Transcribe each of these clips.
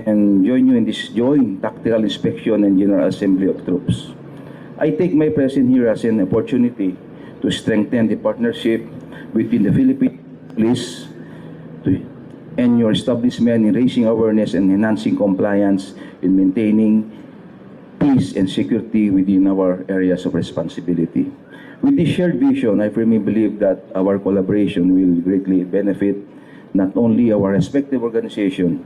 and join you in this joint tactical inspection and General Assembly of Troops. I take my presence here as an opportunity to strengthen the partnership between the Philippine Police and your establishment in raising awareness and enhancing compliance in maintaining peace and security within our areas of responsibility. With this shared vision, I firmly believe that our collaboration will greatly benefit not only our respective organization,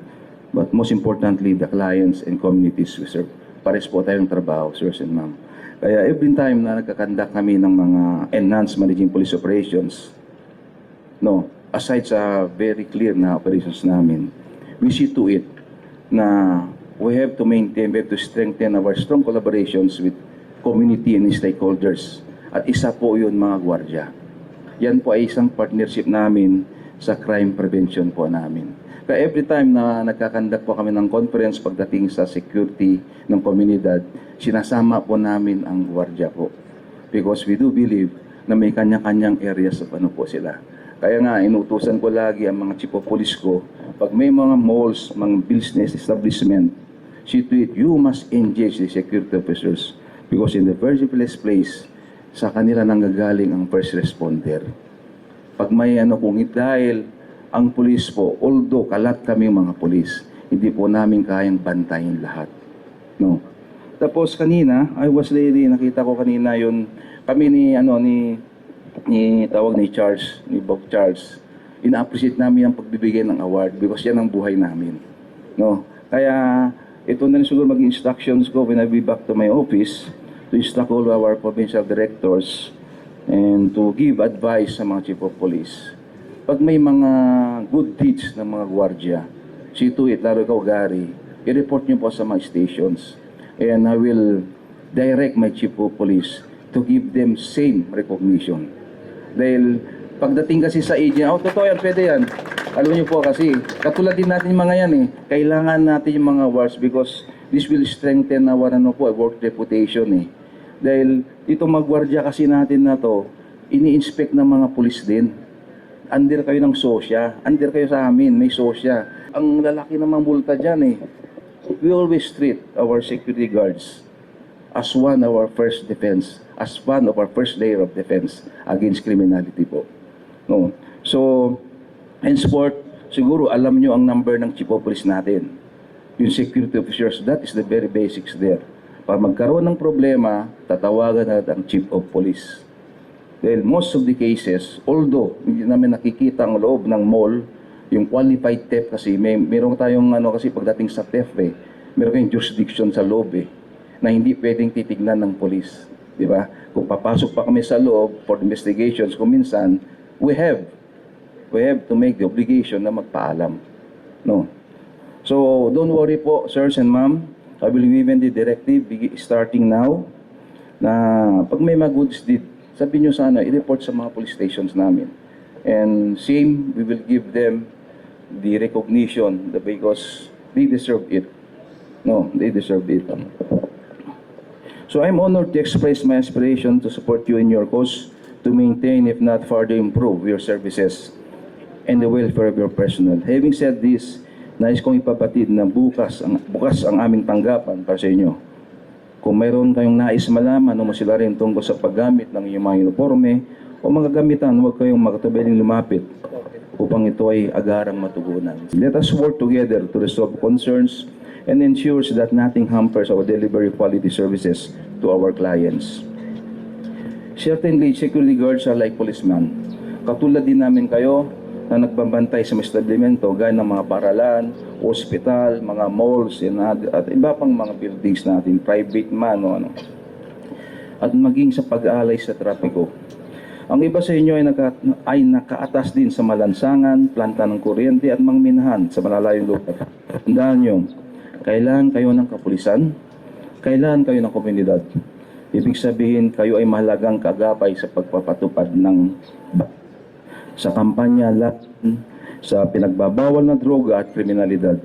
but most importantly, the clients and communities we serve. Pares po tayong trabaho, sirs and ma'am. Kaya every time na nagkakandak kami ng mga enhanced managing police operations, aside sa very clear na operations namin, we see to it na we have to maintain, we have to strengthen our strong collaborations with community and stakeholders. At isa po yun mga gwardiya. Yan po ay isang partnership namin sa crime prevention po namin. Kaya every time na nagkakandak po kami ng conference pagdating sa security ng komunidad, sinasama po namin ang gwardiya po. Because we do believe na may kanya-kanyang areas of ano po sila. Kaya nga, inutusan ko lagi ang mga chief of police ko, pag may mga malls, mga business establishment, see to it, you must engage the security officers. Because in the first place, sa kanila nanggagaling ang first responder. Pag may kung dahil ang pulis po, although kalat kami mga pulis, hindi po namin kayang bantayin lahat. No. Tapos kanina, nakita ko kanina yun, kami ni Charles, ni Bob Charles, ina-appreciate namin ang pagbibigay ng award because yan ang buhay namin. No. Kaya ito na rin siguro maging instructions ko when I be back to my office to instruct all our provincial directors and to give advice sa mga chief of police. Pag may mga good deeds ng mga gwardiya, see to it, lalo ikaw Gary, i-report nyo po sa mga stations. And I will direct my chief of police to give them same recognition. Dahil pagdating kasi sa agent, totoo yan, pwede yan. Alam nyo po kasi, katulad din natin yung mga yan kailangan natin yung mga awards because this will strengthen our work reputation Dahil dito magwardya kasi natin na to, ini-inspect ng mga pulis din. Under kayo ng sosya, under kayo sa amin, may sosya. Ang lalaki namang multa dyan We always treat our security guards as one of our first defense, as one of our first layer of defense against criminality po. No. So, henceforth, siguro alam nyo ang number ng chief of police natin. Yung security officers, that is the very basics there. Para magkaroon ng problema, tatawagan natin ang chief of police. Dahil most of the cases, although hindi namin nakikita ang loob ng mall, yung qualified theft kasi, meron tayong kasi pagdating sa theft meron kayong jurisdiction sa loob na hindi pwedeng titignan ng police. Di ba? Kung papasok pa kami sa loob for investigations, kung minsan, we have to make the obligation na magpaalam. No? So, don't worry po, sirs and ma'am. I will give the directive starting now na pag may mga goods deed, sabihin nyo sana, i-report sa mga police stations namin. And same, we will give them the recognition because they deserve it. No, they deserve it. So I'm honored to express my aspiration to support you in your cause to maintain, if not further improve, your services and the welfare of your personnel. Having said this, nais kong ipapatid na bukas ang aming tanggapan para sa inyo. Kung mayroon kayong nais malaman o masila rin tungkol sa paggamit ng iyong mga uniforme o mga gamitan, huwag kayong magkatubiling lumapit upang ito ay agarang matugunan. Let us work together to resolve concerns and ensure that nothing hampers our delivery quality services to our clients. Certainly, security guards are like policemen. Katulad din namin kayo na nagbabantay sa mga establishmento gaya ng mga paralan, ospital, mga malls, at iba pang mga buildings natin, private man at maging sa pag-aalay sa trapiko. Ang iba sa inyo ay nakaatas din sa malansangan, planta ng kuryente at mangminahan sa malalayong lugar. Tandaan nyo, kailangan kayo ng kapulisan, kailangan kayo ng komunidad. Ibig sabihin, kayo ay mahalagang kagabay sa pagpapatupad ng sa kampanya laban sa pinagbabawal na droga at kriminalidad.